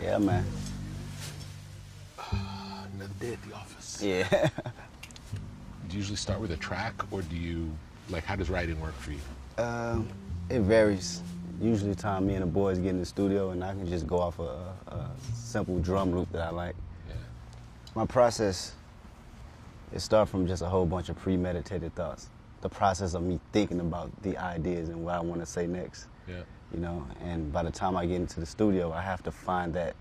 Yeah, man. Another day at the office. Yeah. Do you usually start with a track, or do you, like, how does writing work for you? It varies. Usually time me and the boys get in the studio and I can just go off a simple drum loop that I like. Yeah. My process, it starts from just a whole bunch of premeditated thoughts. The process of me thinking about the ideas and what I want to say next. Yeah. You know, and by the time I get into the studio, I have to find that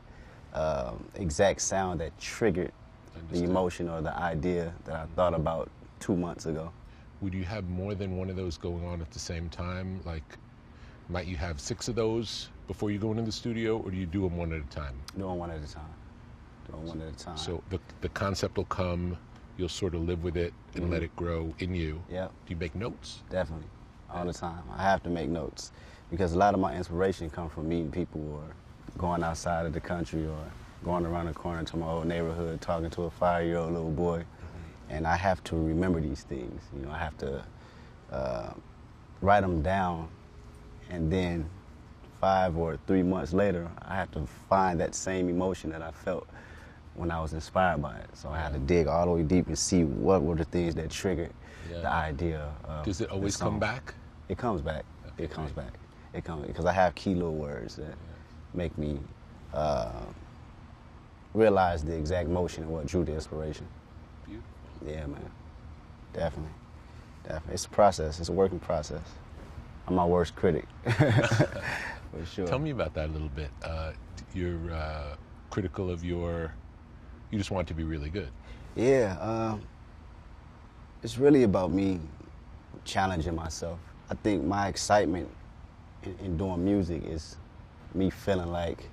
exact sound that triggered the emotion or the idea that I thought about 2 months ago. Would you have more than one of those going on at the same time? Like, might you have 6 of those before you go into the studio, or do you do them one at a time? Doing one at a time. Doing one at a time. So the concept will come, you'll sort of live with it and let it grow in you. Yeah. Do you make notes? Definitely. All the time. I have to make notes because a lot of my inspiration comes from meeting people or going outside of the country or going around the corner to my old neighborhood, talking to a 5-year-old little boy. And I have to remember these things. You know, I have to write them down, and then 5 or 3 months later, I have to find that same emotion that I felt when I was inspired by it. So I had to dig all the way deep and see what were the things that triggered the idea of Does it always come back? It comes back. Okay, It comes great. back. It comes because I have key little words that make me realize the exact motion and what drew the inspiration. Beautiful. Yeah, man. Definitely. Definitely. It's a process. It's a working process. I'm my worst critic. For sure. Tell me about that a little bit. You're critical of you just want it to be really good. Yeah. It's really about me challenging myself. I think my excitement in doing music is me feeling like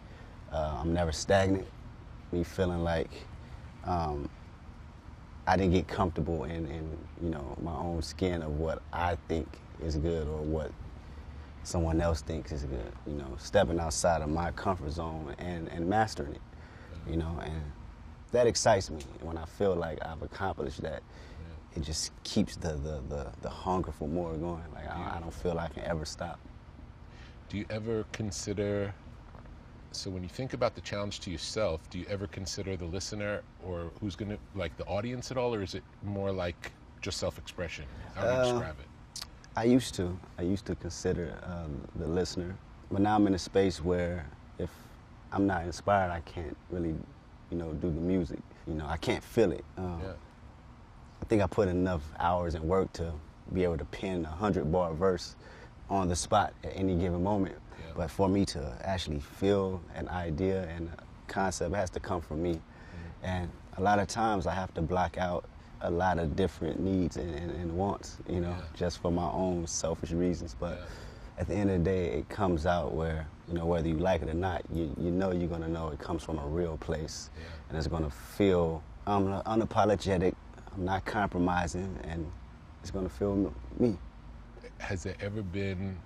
I'm never stagnant, me feeling like I didn't get comfortable in you know, my own skin of what I think is good or what someone else thinks is good. You know, stepping outside of my comfort zone and mastering it. You know, and that excites me. When I feel like I've accomplished that, it just keeps the hunger for more going. Like I don't feel I can ever stop. Do you ever consider, so when you think about the challenge to yourself, do you ever consider the listener or who's going to, like the audience at all, or is it more like just self-expression? How do you describe it? I used to consider the listener, but now I'm in a space where if I'm not inspired, I can't really, you know, do the music. You know, I can't feel it. I think I put enough hours and work to be able to pen a 100-bar verse on the spot at any given moment. Yeah. But for me to actually feel an idea and a concept, it has to come from me. And a lot of times I have to block out a lot of different needs and wants, you know, just for my own selfish reasons. But at the end of the day, it comes out where, you know, whether you like it or not, you know you're going to know it comes from a real place. And it's going to feel unapologetic, I'm not compromising, and it's going to feel me. Has there ever been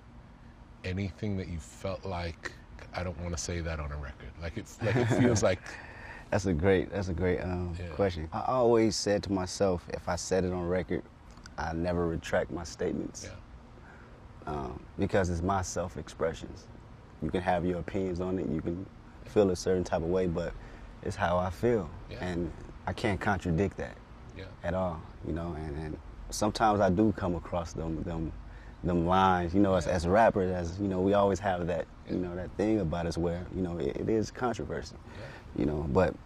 anything that you felt like, I don't want to say that on a record? Like it feels like... That's a great question. I always said to myself, if I said it on record, I never retract my statements. Because it's my self-expressions. You can have your opinions on it, you can feel a certain type of way, but it's how I feel. And I can't contradict that at all, you know, and sometimes I do come across them lines, you know, as rappers, as, you know, we always have that, you know, that thing about us where, you know, it is controversy, you know, but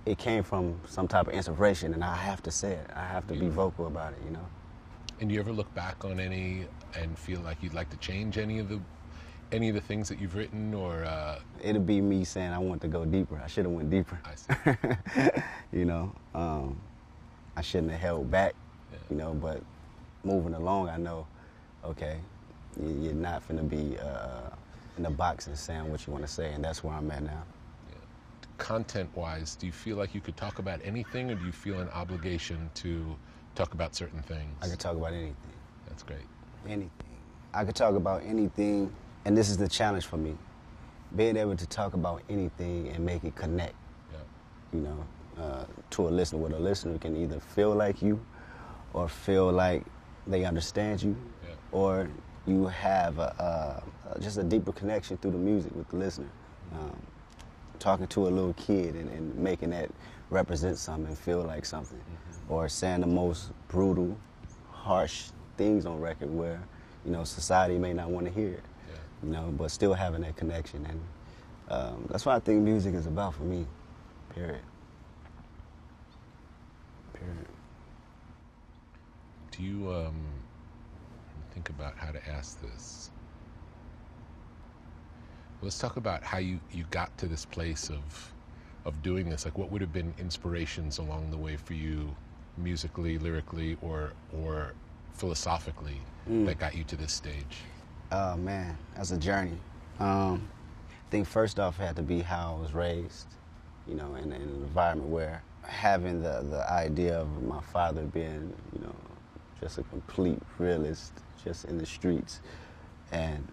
it came from some type of inspiration, and I have to say it. I have to be vocal about it, you know. And do you ever look back on any and feel like you'd like to change any of the things that you've written, or? It'll be me saying I want to go deeper. I should have went deeper. I see. You know, I shouldn't have held back, you know, but moving along, I know, okay, you're not finna be in the box and saying what you want to say, and that's where I'm at now. Content-wise, do you feel like you could talk about anything, or do you feel an obligation to talk about certain things? I could talk about anything. That's great. Anything. I could talk about anything, and this is the challenge for me. Being able to talk about anything and make it connect, you know, to a listener, where the listener can either feel like you or feel like they understand you, or you have just a deeper connection through the music with the listener. talking to a little kid and making that represent something and feel like something, or saying the most brutal, harsh things on record where, you know, society may not want to hear it, you know, but still having that connection. And that's what I think music is about for me, period. Do you think about how to ask this? Let's talk about how you got to this place of doing this. Like, what would have been inspirations along the way for you, musically, lyrically, or philosophically, that got you to this stage? Oh man, that's a journey. I think first off had to be how I was raised, you know, in an environment where having the idea of my father being, you know, just a complete realist, just in the streets, and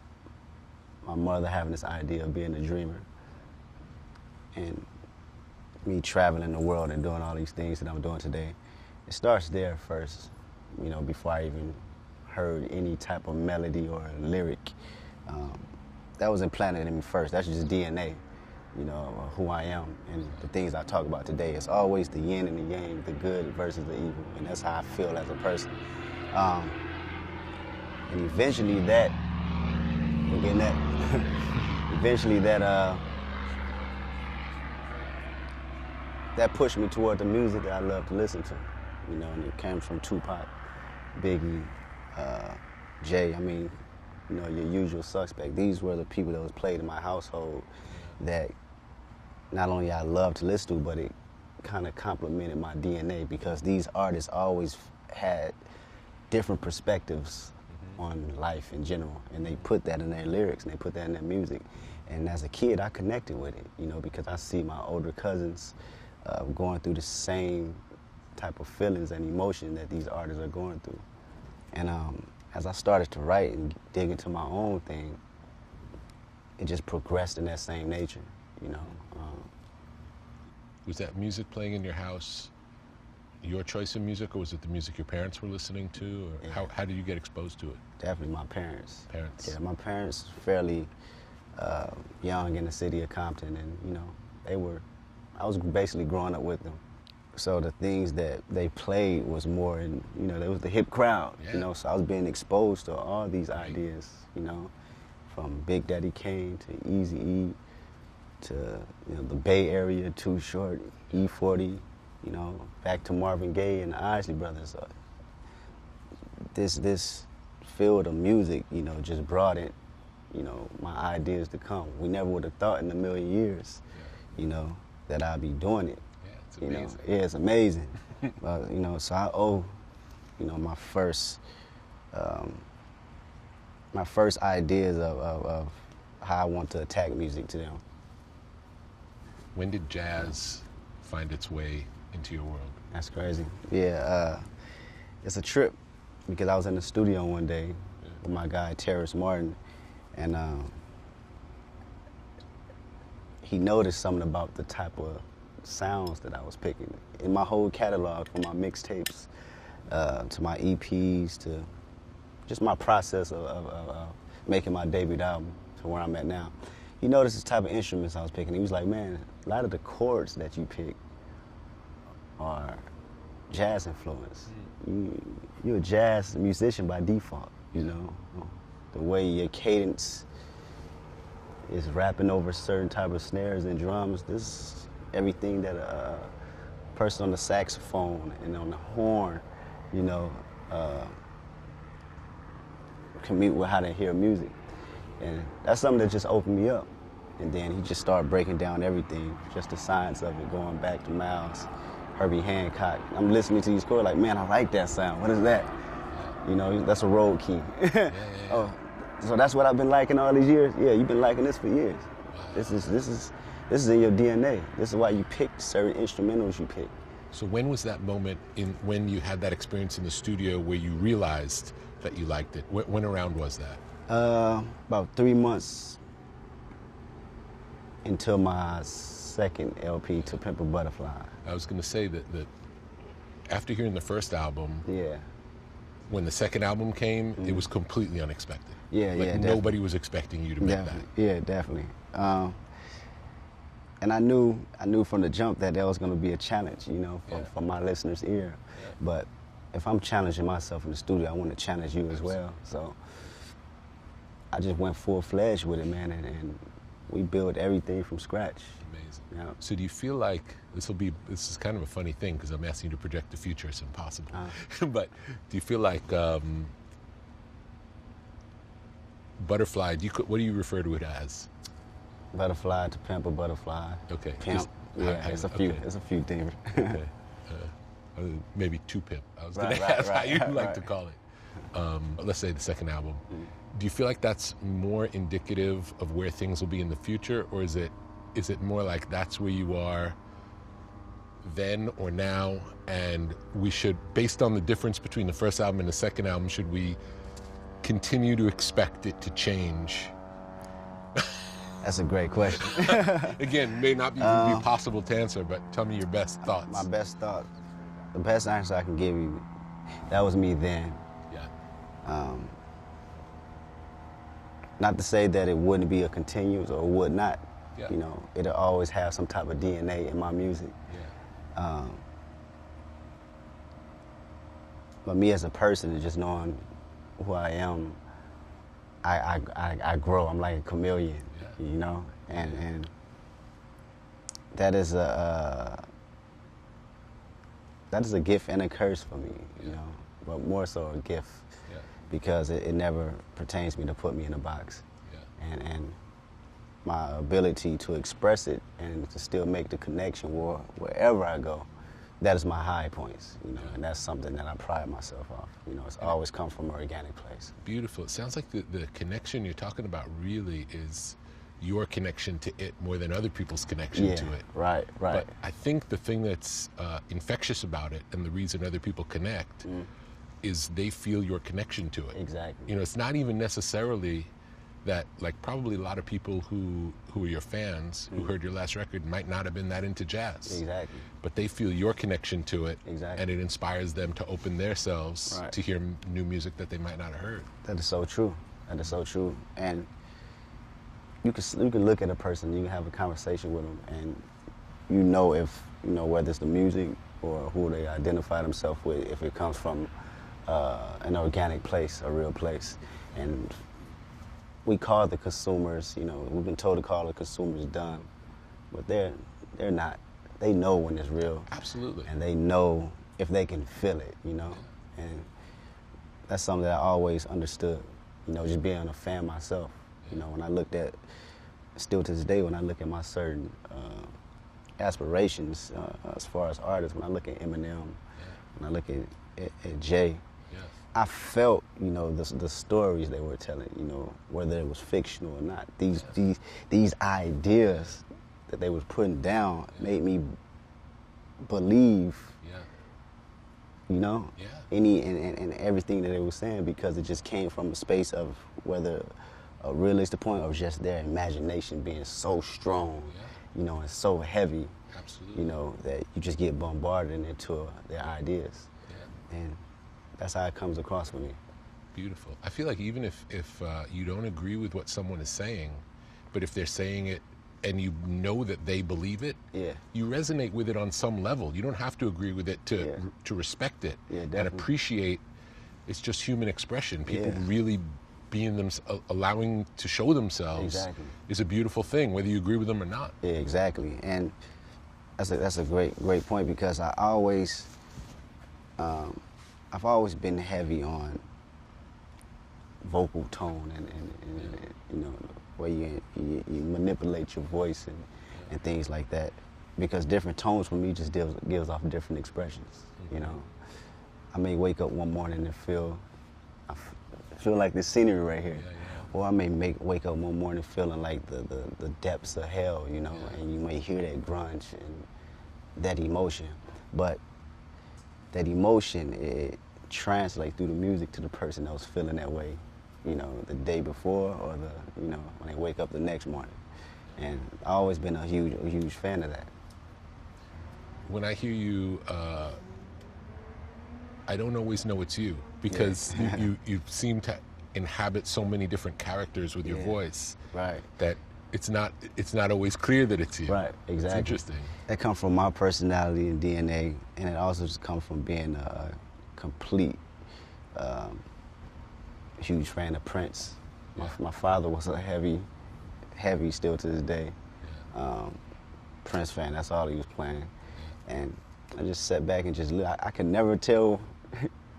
my mother having this idea of being a dreamer, and me traveling the world and doing all these things that I'm doing today. It starts there first, you know, before I even heard any type of melody or lyric. That was implanted in me first. That's just DNA, you know, of who I am and the things I talk about today. It's always the yin and the yang, the good versus the evil, and that's how I feel as a person. And eventually that, again, eventually that pushed me toward the music that I love to listen to, you know, and it came from Tupac, Biggie, Jay. I mean, you know, your usual suspect. These were the people that was played in my household that not only I loved to listen to, but it kind of complemented my DNA, because these artists always had different perspectives on life in general, and they put that in their lyrics and they put that in their music. And as a kid, I connected with it, you know, because I see my older cousins going through the same type of feelings and emotion that these artists are going through. And as I started to write and dig into my own thing, it just progressed in that same nature, you know. Was that music playing in your house your choice of music, or was it the music your parents were listening to? Or Yeah. how did you get exposed to it? Definitely my parents. Parents. Yeah, my parents fairly young in the city of Compton, and you know, I was basically growing up with them. So the things that they played was more in, you know, there was the hip crowd, you know, so I was being exposed to all these ideas, you know, from Big Daddy Kane to Eazy-E to, you know, the Bay Area, Too Short, E40, you know, back to Marvin Gaye and the Isley Brothers. This field of music, you know, just brought it, you know, my ideas to come. We never would have thought in a million years, you know, that I'd be doing it. It's amazing. You know, yeah, it's amazing. You know, so I owe, you know, my first ideas of how I want to attack music to them. When did jazz find its way into your world? That's crazy. Yeah, it's a trip, because I was in the studio one day with my guy Terrence Martin, and he noticed something about the type of sounds that I was picking in my whole catalog, from my mixtapes to my EPs to just my process of making my debut album to where I'm at now. He noticed the type of instruments I was picking. He was like, man, a lot of the chords that you pick are jazz influence. You're a jazz musician by default, you know. The way your cadence is rapping over certain type of snares and drums, this is everything that a person on the saxophone and on the horn, you know, can meet with how they hear music. And that's something that just opened me up. And then he just started breaking down everything, just the science of it, going back to Miles, Herbie Hancock. I'm listening to these chords like, man, I like that sound. What is that? You know, that's a road key. Oh, so that's what I've been liking all these years? Yeah, you've been liking this for years. This is in your DNA. This is why you pick certain instrumentals you pick. So when was that moment when you had that experience in the studio where you realized that you liked it? When around was that? About 3 months until my second LP, To Pimp a Butterfly. I was going to say that after hearing the first album, when the second album came, it was completely unexpected. Yeah, nobody was expecting you to make that. Yeah, definitely. And I knew from the jump that there was going to be a challenge, you know, for my listeners' ear. Yeah. But if I'm challenging myself in the studio, I want to challenge you as well. So I just went full-fledged with it, man, and we built everything from scratch. Amazing. Yeah. So do you feel like, this is kind of a funny thing because I'm asking you to project the future, it's impossible. But do you feel like Butterfly, what do you refer to it as? Butterfly to pimp a butterfly. Okay. Pimp. It's a few things. Okay. Maybe two pimp. I was going to ask how you like to call it. Let's say the second album. Do you feel like that's more indicative of where things will be in the future, or is it more like that's where you are then or now, and we should, based on the difference between the first album and the second album, should we continue to expect it to change? That's a great question. Again, may not even be possible to answer, but tell me your best thoughts. My best thought, the best answer I can give you, that was me then. Yeah. Not to say that it wouldn't be a continuous or would not. Yeah. You know, it'll always have some type of DNA in my music. Yeah. But me as a person, and just knowing who I am, I grow. I'm like a chameleon, Yeah. you know, and that is a gift and a curse for me, you know, but more so a gift. Yeah. Because it never pertains me to put me in a box. Yeah. And my ability to express it and to still make the connection wherever I go, that is my high points, you know, and that's something that I pride myself off. You know, it's always come from an organic place. Beautiful. It sounds like the connection you're talking about really is your connection to it more than other people's connection to it. Right. But I think the thing that's infectious about it, and the reason other people connect, is they feel your connection to it. Exactly. You know, it's not even necessarily that, like, probably a lot of people who are your fans, who heard your last record, might not have been that into jazz. Exactly. But they feel your connection to it. Exactly. And it inspires them to open themselves to hear new music that they might not have heard. That is so true. That is so true. And you can look at a person, you can have a conversation with them, and you know if, you know, whether it's the music or who they identify themselves with, if it comes from an organic place, a real place. And we call the consumers, you know, we've been told to call the consumers dumb, but they're not. They know when it's real. Absolutely. And they know if they can feel it, you know. Yeah. And that's something that I always understood, you know, just being a fan myself. You know, when I looked at, still to this day, when I look at my certain aspirations as far as artists, when I look at Eminem, when I look at Jay, I felt, you know, the stories they were telling, you know, whether it was fictional or not. These ideas that they was putting down made me believe, you know, any and everything that they were saying, because it just came from a space of whether a realistic point or just their imagination being so strong, you know, and so heavy, you know, that you just get bombarded into their ideas. And that's how it comes across for me. Beautiful. I feel like even if you don't agree with what someone is saying, but if they're saying it and you know that they believe it, you resonate with it on some level. You don't have to agree with it to respect it and appreciate. It's just human expression. People really being them, allowing to show themselves is a beautiful thing, whether you agree with them or not. Yeah, exactly. And that's a great point, because I always I've always been heavy on vocal tone and you know, where you manipulate your voice and things like that, because different tones for me just gives off different expressions. You know, I may wake up one morning and feel like this scenery right here, or I may wake up one morning feeling like the depths of hell, you know, and you may hear that grunge and that emotion, but that emotion, it translates through the music to the person that was feeling that way, you know, the day before, or you know, when they wake up the next morning. And I've always been a huge fan of that. When I hear you, I don't always know it's you, because you seem to inhabit so many different characters with your voice. Right. That it's not always clear that it's you. Right, exactly. It's interesting. That comes from my personality and DNA, and it also just comes from being a complete huge fan of Prince. My father was a heavy, still to this day, Prince fan. That's all he was playing. And I just sat back and just looked. I could never tell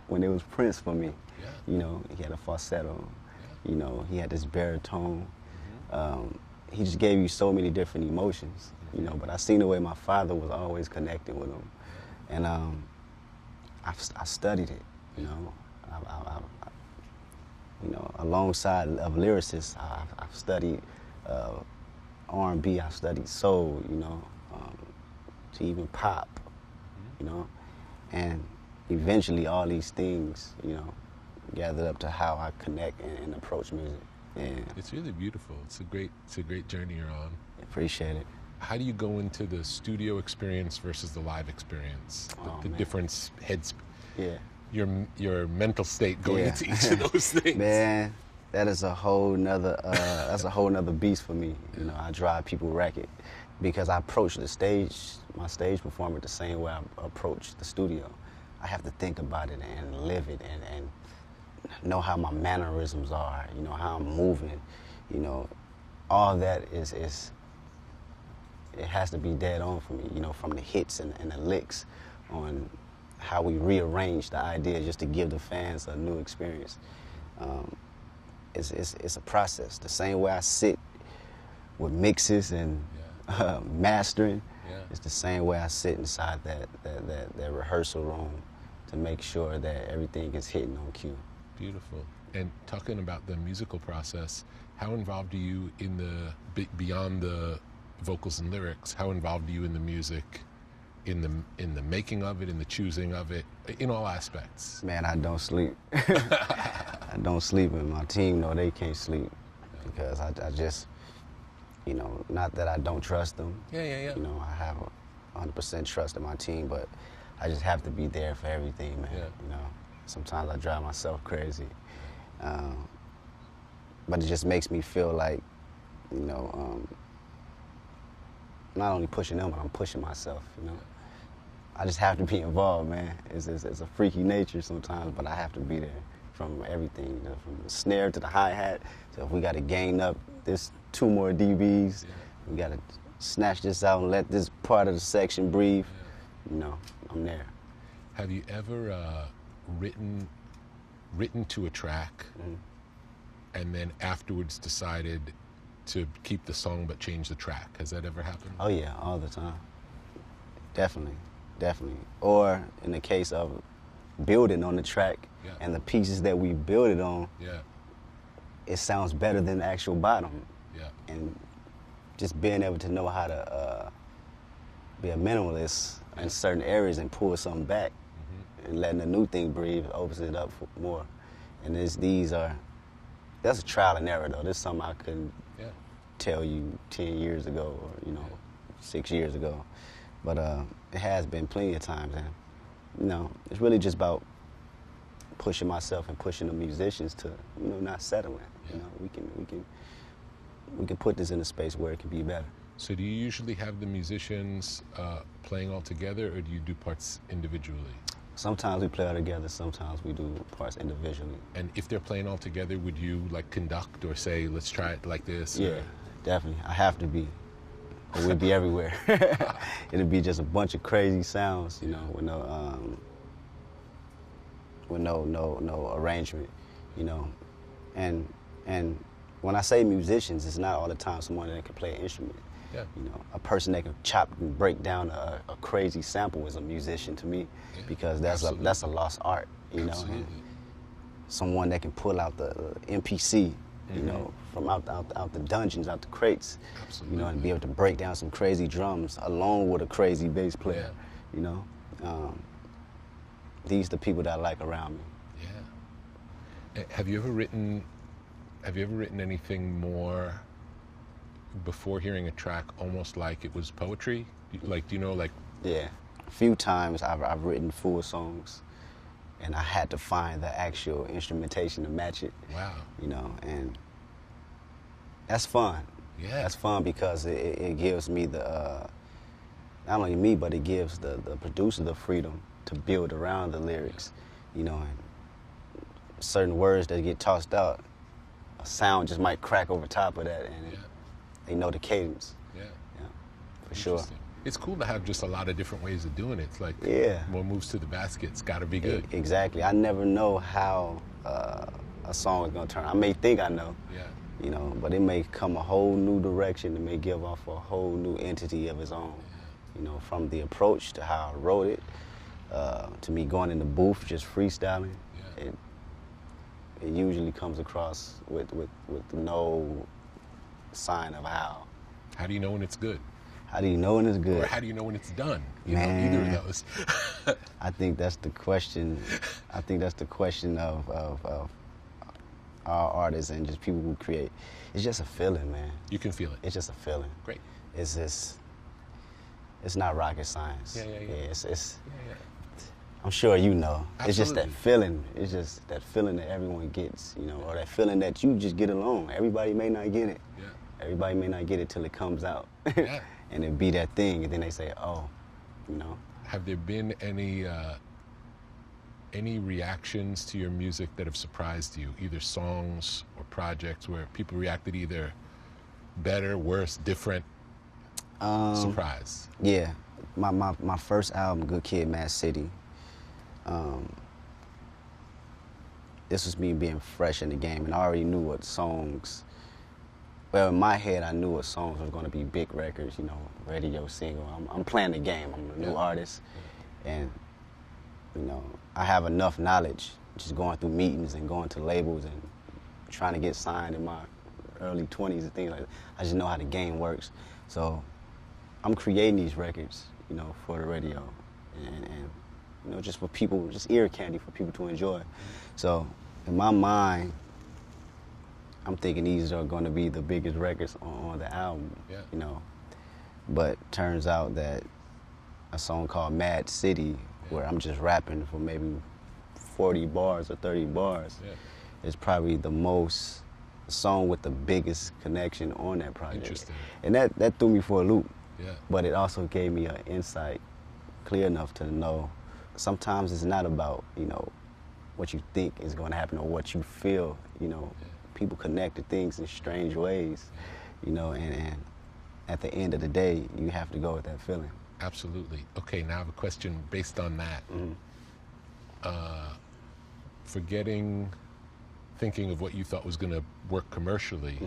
when it was Prince for me. Yeah. You know, he had a falsetto. Yeah. You know, he had this baritone. He just gave you so many different emotions, you know, but I seen the way my father was always connecting with him. And I studied it, you know. Alongside of lyricists, I've studied R&B, I've studied soul, you know, to even pop, you know. And eventually all these things, you know, gathered up to how I connect and approach music. Yeah. It's really beautiful. It's a great journey you're on. Appreciate it. How do you go into the studio experience versus the live experience? The difference, yeah. Your mental state going into each of those things. Man, that is a whole nother beast for me. You know, I drive people racket because I approach my stage performance the same way I approach the studio. I have to think about it and live it and know how my mannerisms are, you know, how I'm moving, you know, all that is it has to be dead on for me, you know, from the hits and the licks on how we rearrange the idea just to give the fans a new experience. It's a process. The same way I sit with mixes and mastering, it's the same way I sit inside that rehearsal room to make sure that everything is hitting on cue. Beautiful. And talking about the musical process, how involved are you in beyond the vocals and lyrics? How involved are you in the music, in the making of it, in the choosing of it, in all aspects? Man, I don't sleep. I don't sleep, and my team know they can't sleep because I just, you know, not that I don't trust them. Yeah. You know, I have 100% trust in my team, but I just have to be there for everything, man. Yeah. You know. Sometimes I drive myself crazy. But it just makes me feel like, you know, not only pushing them, but I'm pushing myself, you know. I just have to be involved, man. It's a freaky nature sometimes, but I have to be there from everything, you know, from the snare to the hi-hat. So if we got to gain up this 2 more dBs, we got to snatch this out and let this part of the section breathe, you know, I'm there. Have you ever written to a track and then afterwards decided to keep the song but change the track? Has that ever happened? Oh yeah, all the time. Definitely. Or in the case of building on the track and the pieces that we build it on, it sounds better than the actual bottom. Yeah. And just being able to know how to be a minimalist in certain areas and pull something back. And letting a new thing breathe opens it up for more. And that's a trial and error though. This is something I couldn't tell you 10 years ago or, you know, 6 years ago. But it has been plenty of times, and, you know, it's really just about pushing myself and pushing the musicians to, you know, not settling. You know, we can put this in a space where it can be better. So do you usually have the musicians playing all together, or do you do parts individually? Sometimes we play all together, sometimes we do parts individually. And if they're playing all together, would you like conduct or say, let's try it like this? Yeah, definitely. I have to be. Or we'd be everywhere. It'd be just a bunch of crazy sounds, you know, with no arrangement, you know. And when I say musicians, it's not all the time someone that can play an instrument. Yeah. You know, a person that can chop and break down a crazy sample is a musician to me, because that's a lost art, you know. And someone that can pull out the MPC, you know, from out the dungeons, out the crates, you know, and be able to break down some crazy drums along with a crazy bass player, you know. These are the people that I like around me. Yeah. Have you ever written anything more before hearing a track almost like it was poetry? Like, do you know, like... Yeah. A few times I've written full songs, and I had to find the actual instrumentation to match it. Wow. You know, and that's fun. Yeah. That's fun because it gives me the, not only me, but it gives the producer the freedom to build around the lyrics, you know, and certain words that get tossed out, a sound just might crack over top of that, and they know the cadence. Yeah. Yeah, for sure. It's cool to have just a lot of different ways of doing it. It's like more moves to the basket. It's got to be good. Exactly. I never know how a song is going to turn. I may think I know, you know, but it may come a whole new direction. It may give off a whole new entity of its own, you know, from the approach to how I wrote it, to me going in the booth just freestyling. It usually comes across with no sign of how. How do you know when it's good? How do you know when it's good? Or how do you know when it's done? You Man, know, either of those. I think that's the question. I think that's the question of our artists and just people who create. It's just a feeling, man. You can feel it. It's just a feeling. Great. It's not rocket science. Yeah. I'm sure you know. Absolutely. It's just that feeling. It's just that feeling that everyone gets, you know, or that feeling that you just get along. Everybody may not get it. Yeah. Everybody may not get it till it comes out. Yeah. And it be that thing, and then they say, oh, you know. Have there been any reactions to your music that have surprised you, either songs or projects where people reacted either better, worse, different? Surprise. Yeah. My first album, Good Kid, Mad City, this was me being fresh in the game, and I already knew what songs, well, in my head, I knew what songs were going to be big records, you know, radio, single. I'm playing the game. I'm a new artist, and, you know, I have enough knowledge just going through meetings and going to labels and trying to get signed in my early 20s and things like that. I just know how the game works. So I'm creating these records, you know, for the radio, and you know, just for people, just ear candy for people to enjoy. So in my mind, I'm thinking these are going to be the biggest records on the album, you know. But turns out that a song called Mad City, where I'm just rapping for maybe 40 bars or 30 bars, is probably the song with the biggest connection on that project. Interesting. And that threw me for a loop. Yeah. But it also gave me an insight clear enough to know sometimes it's not about, you know, what you think is going to happen or what you feel, you know. People connect to things in strange ways, you know, and at the end of the day, you have to go with that feeling. Absolutely. Okay, now I have a question based on that. Thinking of what you thought was going to work commercially,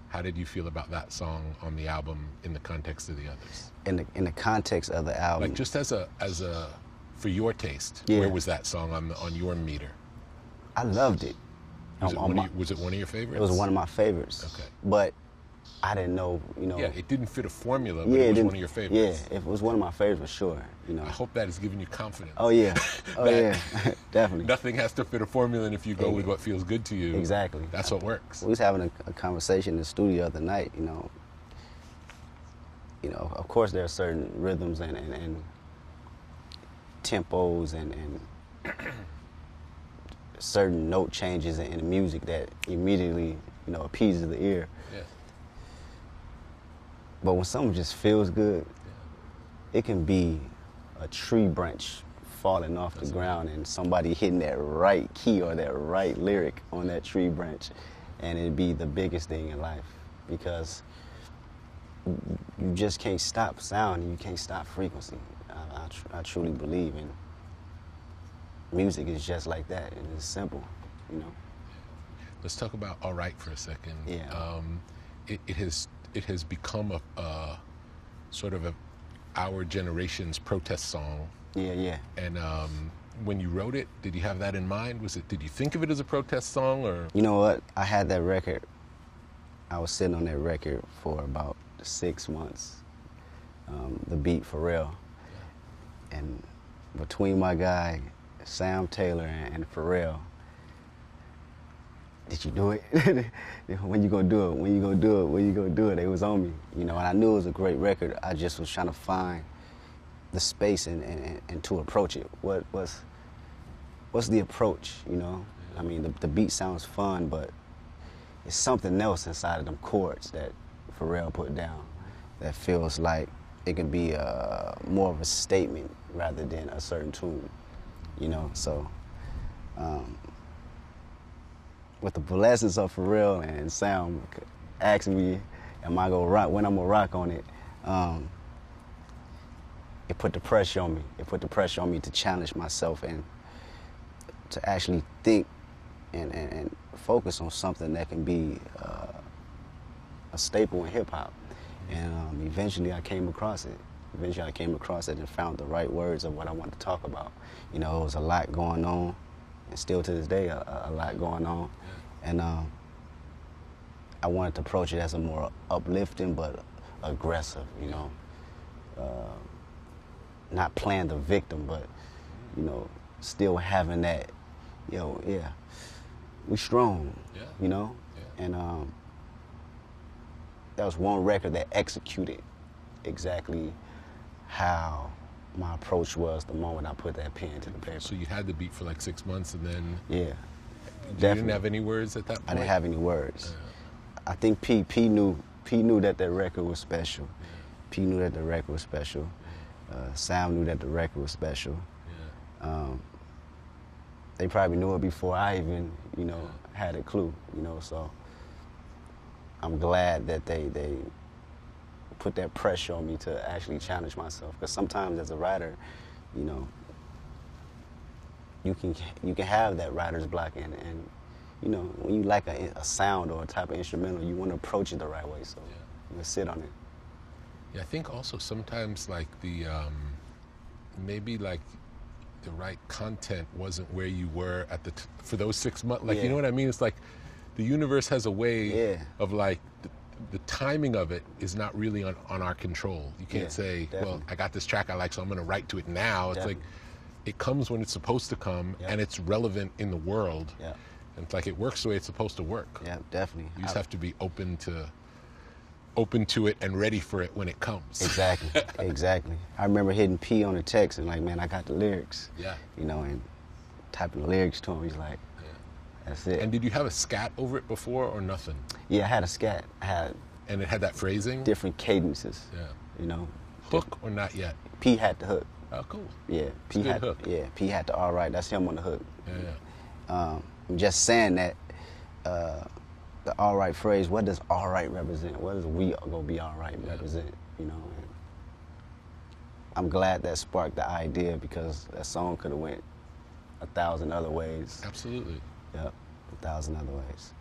how did you feel about that song on the album in the context of the others? In the context of the album, like just as a for your taste, where was that song on your meter? I loved it. Was it one of your favorites? It was one of my favorites. Okay. But I didn't know, you know. Yeah, it didn't fit a formula, but it was one of your favorites. Yeah, it was one of my favorites for sure, you know. I hope that has given you confidence. Oh, yeah. Oh, yeah. Definitely. Nothing has to fit a formula, and if you go with what feels good to you, exactly, that's what works. We was having a conversation in the studio the other night, you know. You know, of course there are certain rhythms and tempos and certain note changes in the music that immediately, you know, appeases the ear. Yeah. But when something just feels good, it can be a tree branch falling off the ground and somebody hitting that right key or that right lyric on that tree branch, and it'd be the biggest thing in life, because you just can't stop sound, you can't stop frequency. I truly believe in music is just like that, and it's simple, you know. Let's talk about All Right for a second. Yeah. It has become a sort of our generation's protest song. Yeah. And when you wrote it, did you have that in mind? Did you think of it as a protest song, or? You know what? I had that record. I was sitting on that record for about 6 months. The beat for real. Yeah. And between my guy Sam Taylor and Pharrell, did you do it? When you gonna do it? When you gonna do it? When you gonna do it? It was on me, you know, and I knew it was a great record. I just was trying to find the space and to approach it. What's the approach, you know? I mean, the beat sounds fun, but it's something else inside of them chords that Pharrell put down that feels like it can be more of a statement rather than a certain tune, you know. So with the blessings of Pharrell and Sam asking me, am I gonna rock, when I'm gonna rock on it, it put the pressure on me. It put the pressure on me to challenge myself and to actually think and focus on something that can be a staple in hip-hop. And eventually I came across it. Eventually I came across it and found the right words of what I wanted to talk about. You know, it was a lot going on, and still to this day, a lot going on. And I wanted to approach it as a more uplifting but aggressive, you know. Not playing the victim, but, you know, still having that, yo, yeah, we strong, you know? And that was one record that executed exactly how my approach was the moment I put that pen to the paper. So you had the beat for like 6 months and then... Yeah, You definitely. didn't have any words at that point? I didn't have any words. I think P knew that record was special. P knew that the record was special. Sam knew that the record was special. They probably knew it before I even, you know, had a clue, you know, so I'm glad that they put that pressure on me to actually challenge myself. Because sometimes as a writer, you know, you can have that writer's block and you know, when you like a sound or a type of instrumental, you want to approach it the right way, so you sit on it. Yeah, I think also sometimes like the, maybe like the right content wasn't where you were at for those 6 months. Like, you know what I mean? It's like the universe has a way of like, the timing of it is not really on our control. You can't say, well, I got this track I like, so I'm going to write to it now. It's like, it comes when it's supposed to come, and it's relevant in the world. And it's like, it works the way it's supposed to work. Yeah, definitely. You just have to be open to it and ready for it when it comes. Exactly, exactly. I remember hitting P on the text and like, man, I got the lyrics. You know, and typing the lyrics to him. He's like, that's it. And did you have a scat over it before or nothing? Yeah, I had a scat. And it had that phrasing? Different cadences. You know. Hook or not yet? P had the hook. Oh, cool. Yeah, P had hook. Yeah, P had the all right. That's him on the hook. I'm just saying that the all right phrase, what does all right represent? What does we gonna be all right represent? You know. And I'm glad that sparked the idea because that song could have went 1,000 other ways. Absolutely. Yep, 1,000 other ways.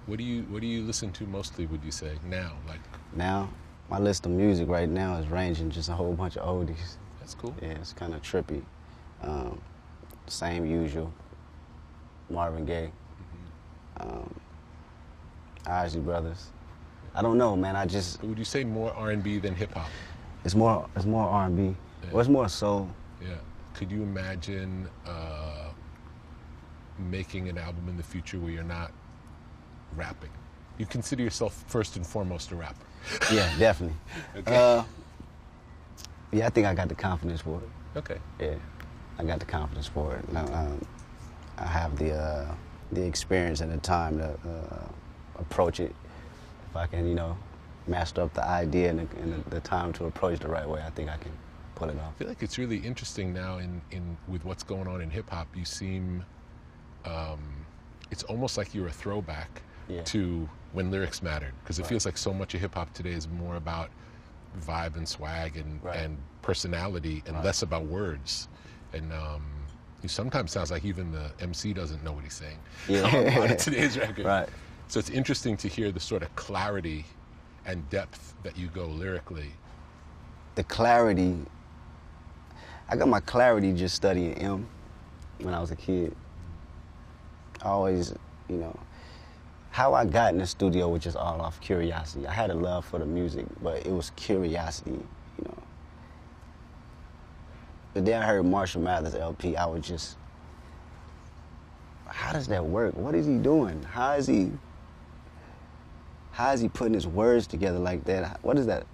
What do you listen to mostly, would you say, now? Like now, my list of music right now is ranging just a whole bunch of oldies. That's cool. Yeah, it's kind of trippy. Same usual. Marvin Gaye. Isley Brothers. I don't know, man. Would you say more R&B than hip hop? It's more R&B. Or it's more soul. Yeah. Could you imagine making an album in the future where you're not rapping? You consider yourself first and foremost a rapper. Yeah, definitely. Okay. Yeah, I think I got the confidence for it. Okay. Yeah, I got the confidence for it. I have the experience and the time to approach it. If I can, you know, master up the idea and the time to approach it the right way, I think I can pull it off. I feel like it's really interesting now with what's going on in hip hop. You seem, it's almost like you're a throwback to when lyrics mattered, because it feels like so much of hip hop today is more about vibe and swag and personality and less about words. And it sometimes sounds like even the MC doesn't know what he's saying on today's record. Right. So it's interesting to hear the sort of clarity and depth that you go lyrically. The clarity, I got my clarity just studying M when I was a kid. I always, you know, how I got in the studio was just all off curiosity. I had a love for the music, but it was curiosity, you know. But then I heard Marshall Mathers LP, I was just, how does that work? What is he doing? How is he putting his words together like that? What is that?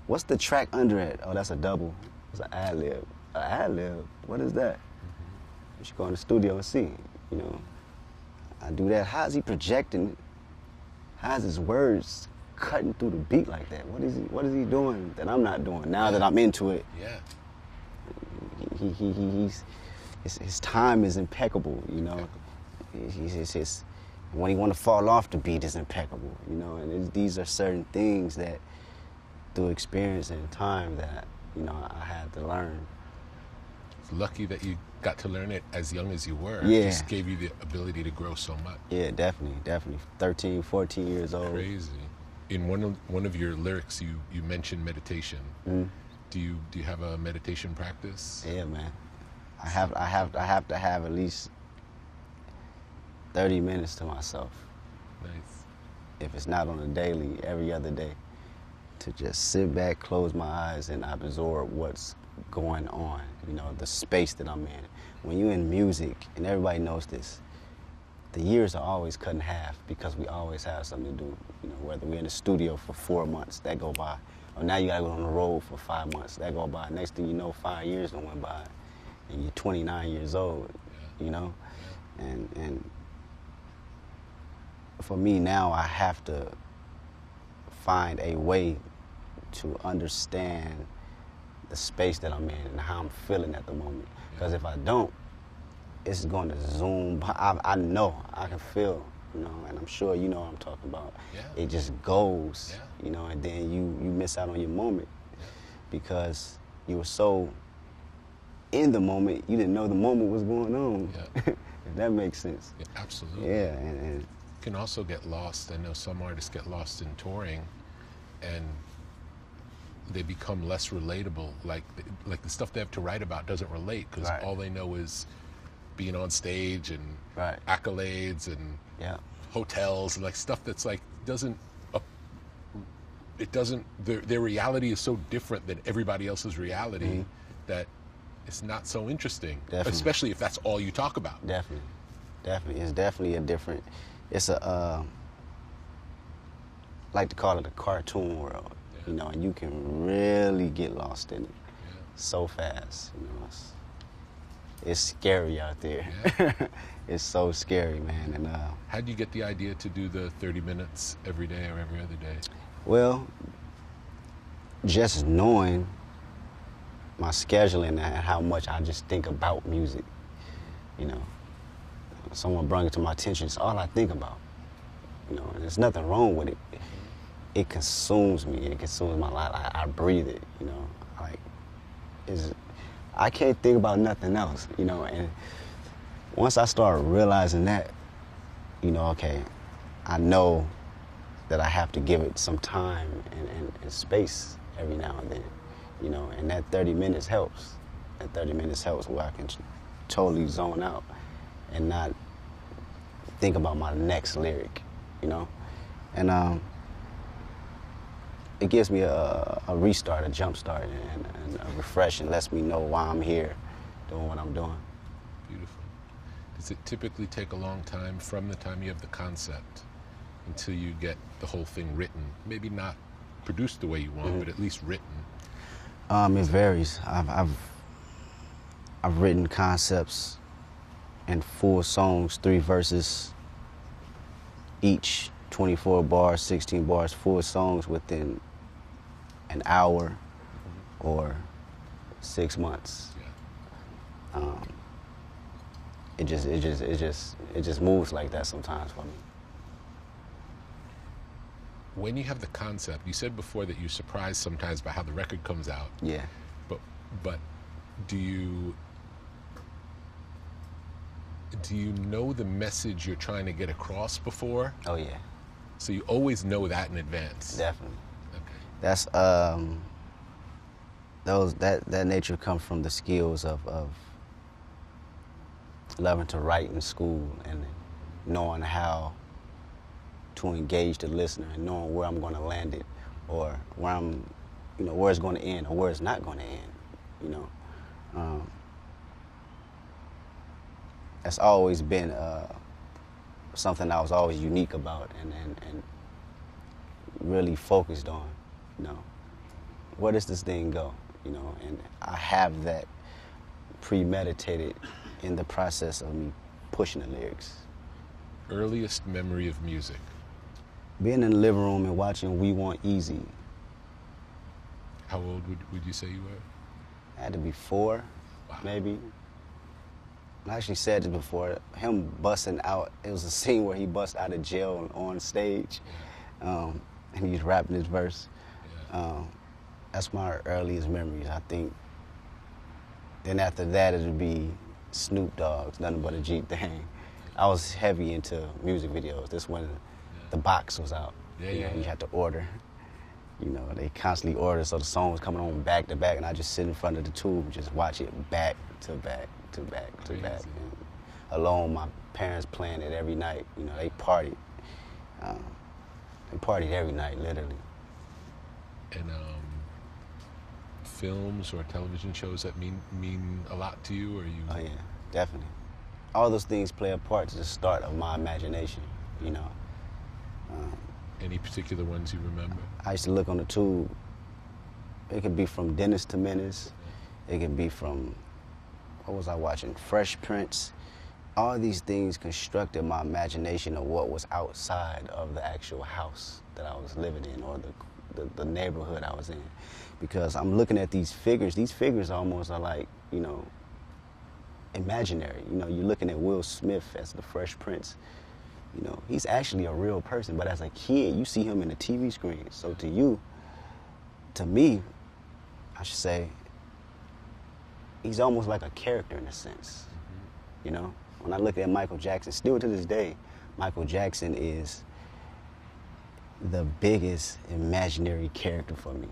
What's the track under it? Oh, that's a double. It's an ad-lib. An ad-lib? What is that? You should go in the studio and see, you know. I do that. How is he projecting? How is his words cutting through the beat like that? What is he doing that I'm not doing now that I'm into it? Yeah. His time is impeccable, you know. When he want to fall off the beat is impeccable, you know. And these are certain things that through experience and time that, you know, I had to learn. It's lucky that you got to learn it as young as you were. Yeah. It just gave you the ability to grow so much. Yeah, definitely. 13, 14 years old. Crazy. In one of your lyrics, you mentioned meditation. Mm-hmm. Do you have a meditation practice? Yeah, man. I have to have at least 30 minutes to myself. Nice. If it's not on a daily, every other day, to just sit back, close my eyes, and absorb what's going on, you know, the space that I'm in. When you're in music, and everybody knows this, the years are always cut in half because we always have something to do. You know, whether we're in the studio for 4 months, that go by. Or now you gotta go on the road for 5 months, that go by. Next thing you know, 5 years done went by, and you're 29 years old, you know? And for me now, I have to find a way to understand the space that I'm in and how I'm feeling at the moment. Because if I don't, it's going to zoom. I know, I can feel, you know, and I'm sure you know what I'm talking about. Yeah. It just goes, you know, and then you miss out on your moment because you were so in the moment, you didn't know the moment was going on. If that makes sense. Yeah, absolutely. Yeah, and can also get lost. I know some artists get lost in touring, and they become less relatable. Like the stuff they have to write about doesn't relate because all they know is being on stage and accolades and hotels and like stuff that's like their reality is so different than everybody else's reality that it's not so interesting. Especially if that's all you talk about. Definitely. It's definitely a different. It's a like to call it a cartoon world, you know, and you can really get lost in it so fast. You know, it's scary out there. It's so scary, man. And how do you get the idea to do the 30 minutes every day or every other day? Well, just knowing my scheduling and how much I just think about music, you know. Someone brought it to my attention. It's all I think about, you know. And there's nothing wrong with it. It consumes me. It consumes my life. I breathe it, you know. Like, I can't think about nothing else, you know. And once I start realizing that, you know, okay, I know that I have to give it some time and space every now and then, you know. And that 30 minutes helps. That 30 minutes helps where I can totally zone out and not think about my next lyric, you know? And it gives me a restart, a jump start, and a refresh, and lets me know why I'm here doing what I'm doing. Beautiful. Does it typically take a long time from the time you have the concept until you get the whole thing written? Maybe not produced the way you want, but at least written. It varies. I've written concepts in full songs, 3 verses each, 24 bars, 16 bars, full songs within an hour or 6 months. It just moves like that sometimes for me. When you have the concept, you said before that you're surprised sometimes by how the record comes out. Yeah. But do you know the message you're trying to get across before? Oh yeah. So you always know that in advance. Definitely. Okay. That's that nature comes from the skills of loving to write in school and knowing how to engage the listener and knowing where I'm going to land it or where where it's going to end or where it's not going to end, you know. That's always been something I was always unique about and really focused on, you know. Where does this thing go, you know? And I have that premeditated in the process of me pushing the lyrics. Earliest memory of music? Being in the living room and watching We Want Easy. How old would you say you were? I had to be 4, maybe. I actually said it before, him busting out, it was a scene where he bust out of jail on stage, and he was rapping his verse. That's my earliest memories, I think. Then after that, it would be Snoop Dogg's Nothing But a Jeep thing. I was heavy into music videos. This when the box was out. You had to order. You know, they constantly order, so the song was coming on back to back, and I just sit in front of the tube and just watch it back to back to back to back. And alone, my parents playing it every night. You know, they partied. They partied every night, literally. And films or television shows that mean a lot to you, or you? Oh yeah, definitely. All those things play a part to the start of my imagination. You know. Any particular ones you remember? I used to look on the tube. It could be from Dennis to Menace. It could be from, what was I watching? Fresh Prince. All these things constructed my imagination of what was outside of the actual house that I was living in, or the neighborhood I was in. Because I'm looking at these figures almost are like, you know, imaginary. You know, you're looking at Will Smith as the Fresh Prince. You know, he's actually a real person, but as a kid, you see him in the TV screen. So to me, I should say, he's almost like a character in a sense. You know, when I look at Michael Jackson, still to this day, Michael Jackson is the biggest imaginary character for me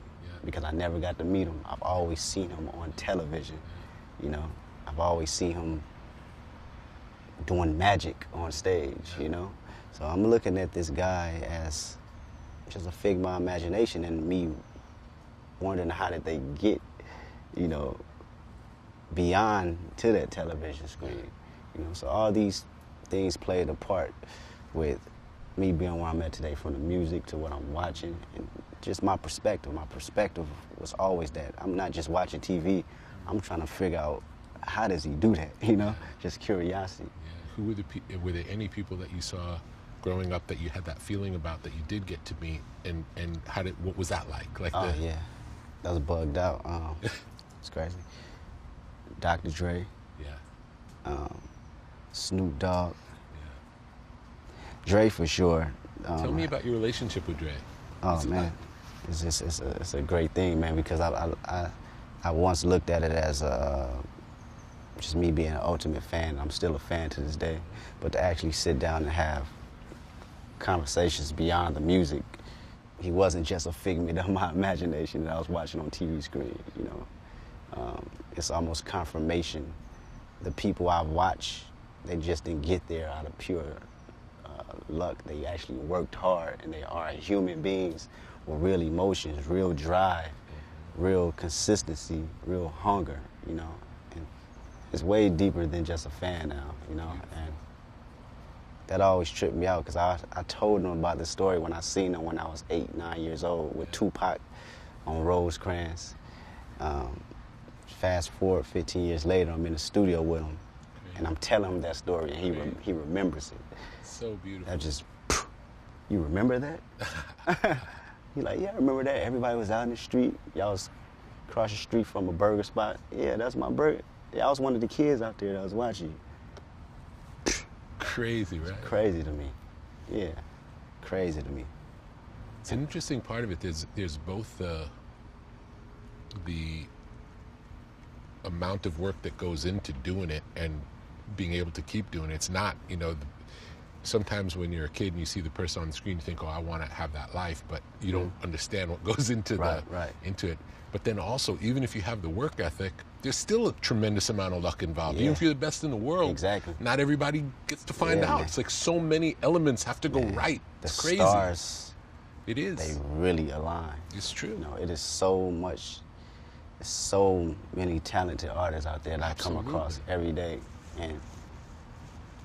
because I never got to meet him. I've always seen him on television. You know, I've always seen him doing magic on stage, you know? So I'm looking at this guy as just a figment of my imagination, and me wondering how did they get, you know, beyond to that television screen, you know? So all these things played a part with me being where I'm at today, from the music to what I'm watching, and just my perspective. My perspective was always that I'm not just watching TV, I'm trying to figure out how does he do that, you know? Just curiosity. Who were there any people that you saw growing up that you had that feeling about that you did get to meet, and what was that like? Yeah, that was bugged out. It's crazy. Dr. Dre. Snoop Dogg. Dre for sure. Tell me about your relationship with Dre. Oh man, it's a great thing, man, because I once looked at it as just me being an ultimate fan. I'm still a fan to this day, but to actually sit down and have conversations beyond the music, he wasn't just a figment of my imagination that I was watching on TV screen, you know. It's almost confirmation. The people I watch, they just didn't get there out of pure luck. They actually worked hard, and they are human beings with real emotions, real drive, real consistency, real hunger, you know. It's way deeper than just a fan now, you know, and that always tripped me out because I told them about the story when I seen them when I was 8, 9 years old with Tupac on Rosecrans. Fast forward 15 years later, I'm in the studio with him, and I'm telling him that story, and he remembers it. So beautiful. That just, you remember that? He's like, yeah, I remember that. Everybody was out in the street. Y'all was across the street from a burger spot. Yeah, that's my burger. Yeah, I was one of the kids out there that was watching you. Crazy, right? It's crazy to me. Yeah, crazy to me. It's an interesting part of it. There's both the amount of work that goes into doing it and being able to keep doing it. It's not, you know, sometimes when you're a kid and you see the person on the screen, you think, oh, I want to have that life, but you don't understand what goes into into it. But then also, even if you have the work ethic, there's still a tremendous amount of luck involved. Even if you're the best in the world, not everybody gets to find out. Man. It's like so many elements have to go right. It's crazy. The stars, it is. They really align. It's true. You know, it is so much, so many talented artists out there that I come across every day, and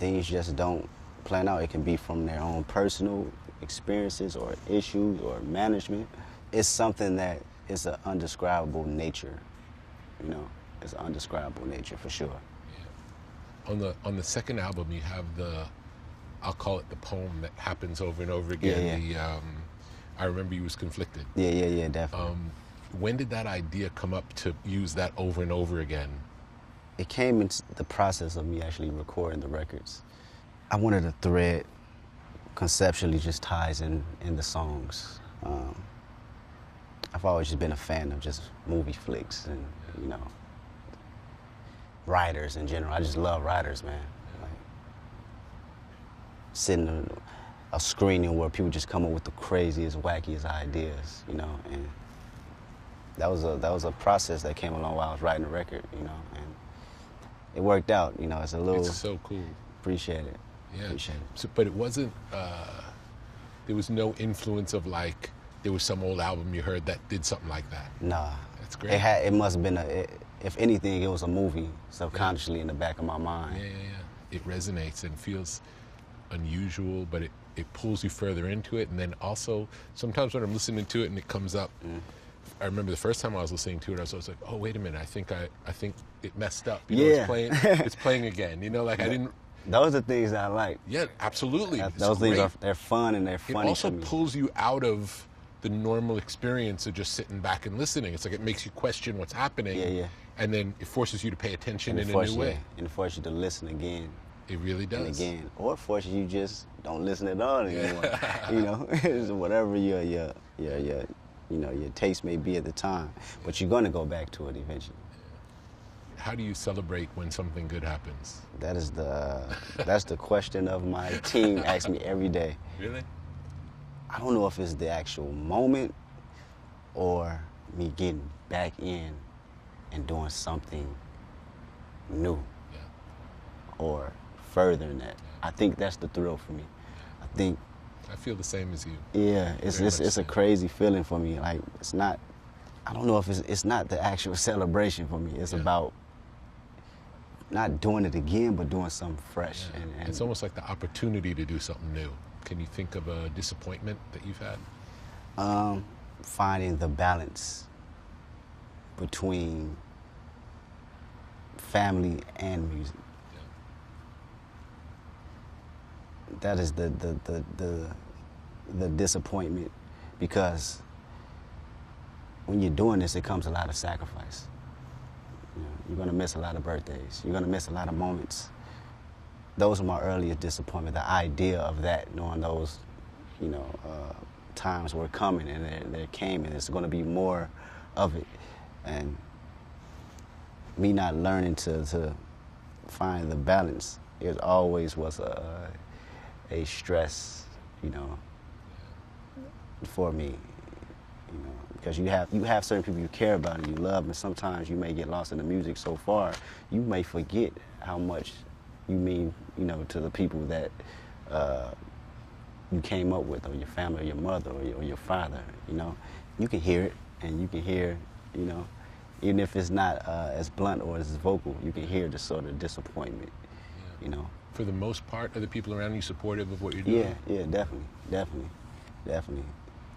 things just don't plan out. It can be from their own personal experiences or issues or management. It's something that is an undescribable nature, you know. It's an undescribable nature for sure. Yeah. On the second album, you have I'll call it the poem that happens over and over again. Yeah. I remember you was conflicted. Yeah, definitely. When did that idea come up to use that over and over again? It came into the process of me actually recording the records. I wanted a thread conceptually just ties in the songs. I've always just been a fan of just movie flicks and, you know, writers in general. I just love writers, man. Like, sitting in a screening where people just come up with the craziest, wackiest ideas, you know, and that was a process that came along while I was writing the record, you know, and it worked out, you know. It's so cool. Appreciate it. Yeah. Appreciate it. So, but it wasn't. There was no influence of like there was some old album you heard that did something like that. Nah. That's great. It must have been if anything, it was a movie subconsciously in the back of my mind. Yeah. It resonates and feels unusual, but it pulls you further into it. And then also sometimes when I'm listening to it and it comes up. I remember the first time I was listening to it, I was like, "Oh, wait a minute! I think it messed up. You know, it's playing again. You know, like I didn't." Those are things that I like. Yeah, absolutely. Those things they're fun and they're funny. It also to me. pulls you out of the normal experience of just sitting back and listening. It's like it makes you question what's happening. Yeah. And then it forces you to pay attention in a new way. And it forces you to listen again. It really does. And again, or it forces you just don't listen at all anymore. You know, so whatever your taste may be at the time, but you're going to go back to it eventually. How do you celebrate when something good happens? That's the question of my team asks me every day. Really? I don't know if it's the actual moment or me getting back in and doing something new or further than that. I think that's the thrill for me. I feel the same as you. Yeah, it's a crazy feeling for me. Like I don't know if it's not the actual celebration for me. It's about not doing it again, but doing something fresh. Yeah. And it's almost like the opportunity to do something new. Can you think of a disappointment that you've had? Finding the balance between family and music. That is the disappointment, because when you're doing this, it comes a lot of sacrifice. You know, you're gonna miss a lot of birthdays. You're gonna miss a lot of moments. Those are my earliest disappointment. The idea of that, knowing those, times were coming, and they came, and it's gonna be more of it, and me not learning to find the balance. It always was a stress, for me, because you have certain people you care about and you love, and sometimes you may get lost in the music so far, you may forget how much you mean, to the people that you came up with, or your family, or your mother, or your father. You can hear it, and you can hear, even if it's not as blunt or as vocal, you can hear the sort of disappointment, For the most part, are the people around you supportive of what you're doing? Yeah, definitely.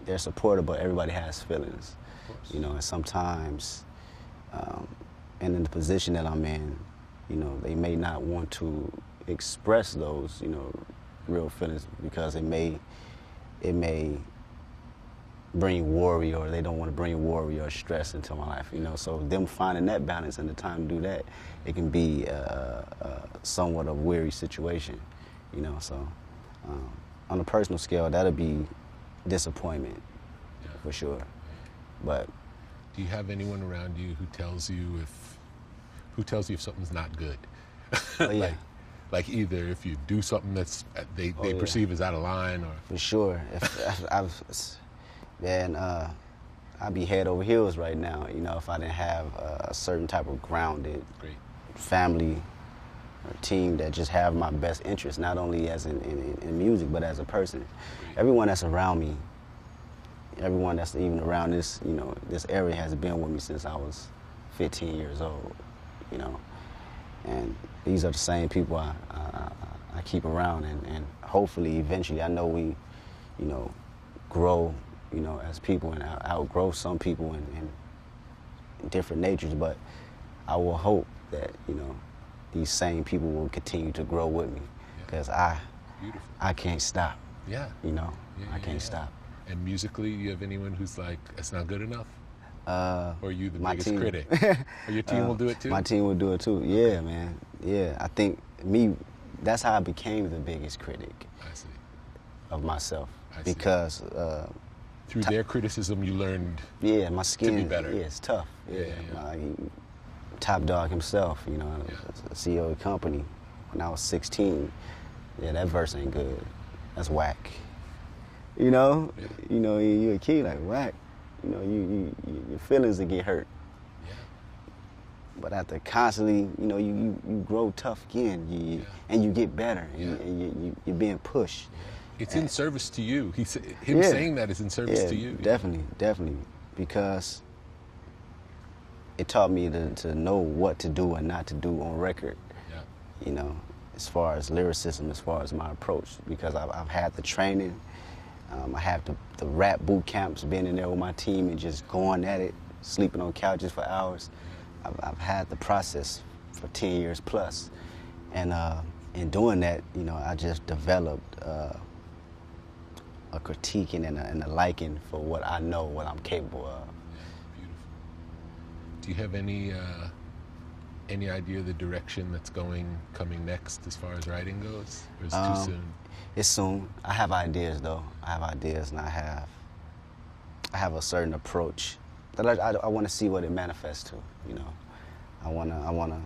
They're supportive, but everybody has feelings, and sometimes, and in the position that I'm in, they may not want to express those, real feelings, because it may bring worry, or they don't want to bring worry or stress into my life, So them finding that balance and the time to do that, it can be somewhat of a weary situation, So on a personal scale, that'll be disappointment, for sure. But do you have anyone around you who tells you if something's not good? Oh, yeah. like either if you do something that's they perceive as out of line, or for sure. I'd be head over heels right now, if I didn't have a certain type of grounded family or team that just have my best interest, not only as in music, but as a person. Everyone that's around me, everyone that's even around this, this area has been with me since I was 15 years old, and these are the same people I keep around, and hopefully eventually, I know we, grow, as people, and outgrow some people in different natures, but I will hope that, these same people will continue to grow with me, because I Beautiful. I can't stop. Yeah. You know, I can't stop. And musically, you have anyone who's like, it's not good enough? Or are you the biggest team. critic? Or your team will do it too? My team will do it too. Yeah, man. Yeah, I think that's how I became the biggest critic. I see. Of myself. I see. Because through their criticism, you learned my skin to be better. Yeah, it's tough. Yeah. Top dog himself, you know, the CEO of the company. When I was 16, that verse ain't good. That's whack. You know, you're a kid like whack. You know, your feelings will get hurt. Yeah. But after constantly, you know, you grow tough again, and you get better, and you're being pushed. Yeah. It's in service to you. Him saying that is in service to you. Definitely, because it taught me to know what to do and not to do on record. Yeah. You know, as far as lyricism, as far as my approach, because I've had the training. I have the rap boot camps, being in there with my team and just going at it, sleeping on couches for hours. I've had the process for 10 years plus. And in doing that, you know, I just developed a critiquing and a liking for what I know, what I'm capable of. Yeah, beautiful. Do you have any idea of the direction that's coming next as far as writing goes? Or is it too soon? It's soon. I have ideas though. I have ideas, and I have a certain approach that I want to see what it manifests to. You know, I wanna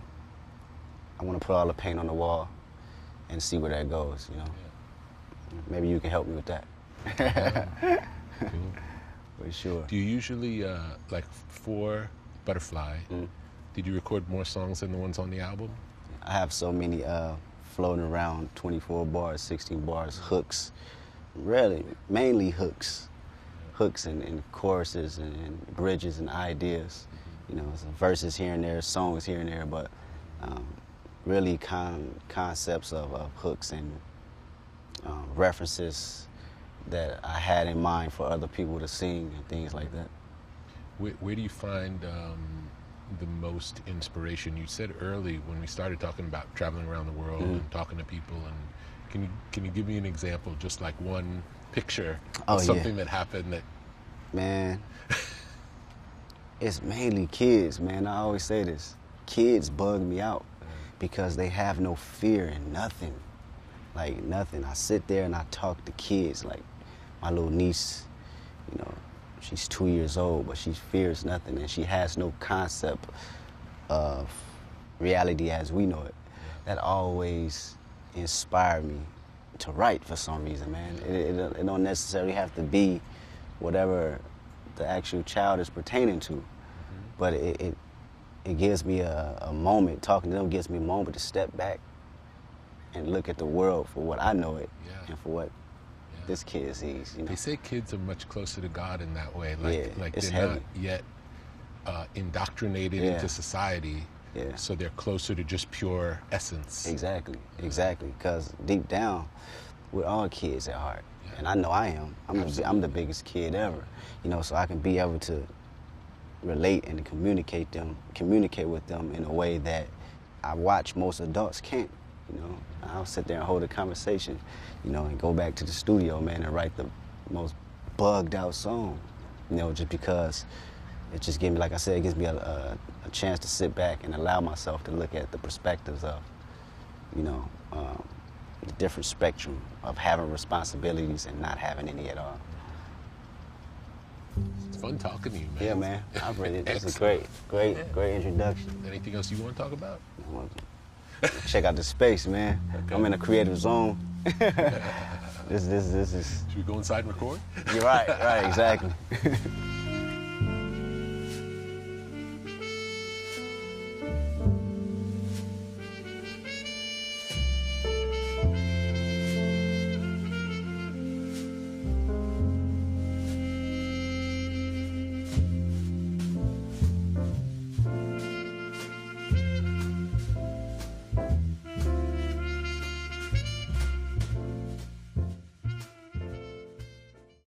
put all the paint on the wall and see where that goes. You know, maybe you can help me with that. Cool. For sure. Do you usually like for Butterfly? Did you record more songs than the ones on the album? I have so many floating around, 24 bars, 16 bars, hooks, mainly hooks and choruses and bridges and ideas, you know, some verses here and there, songs here and there, but really concepts of hooks and references that I had in mind for other people to sing and things like that. Where do you find the most inspiration? You said early when we started talking about traveling around the world and talking to people, and can you give me an example, just like one picture of something that happened that... Man, it's mainly kids, man. I always say this. Kids bug me out because they have no fear in nothing. Like nothing. I sit there and I talk to kids, like my little niece, you know, she's 2 years old, but she fears nothing, and she has no concept of reality as we know it. That always inspired me to write for some reason, man. It don't necessarily have to be whatever the actual child is pertaining to, but it gives me a moment, talking to them gives me a moment to step back and look at the world for what I know it and for what this kid sees. You know? They say kids are much closer to God in that way. Like it's they're heavy. not yet indoctrinated into society, so they're closer to just pure essence. Exactly. Because deep down, we're all kids at heart, and I know I am. I'm the biggest kid ever. You know, so I can be able to relate and communicate with them in a way that I watch most adults can't. You know, I'll sit there and hold a conversation, you know, and go back to the studio, man, and write the most bugged out song, you know, just because it just gives me, like I said, it gives me a chance to sit back and allow myself to look at the perspectives of, you know, the different spectrum of having responsibilities and not having any at all. It's fun talking to you, man. Yeah, man. I've read it. This is great introduction. Anything else you want to talk about? Check out the space, man. Okay. I'm in a creative zone. This is. Should we go inside and record? You're right, exactly.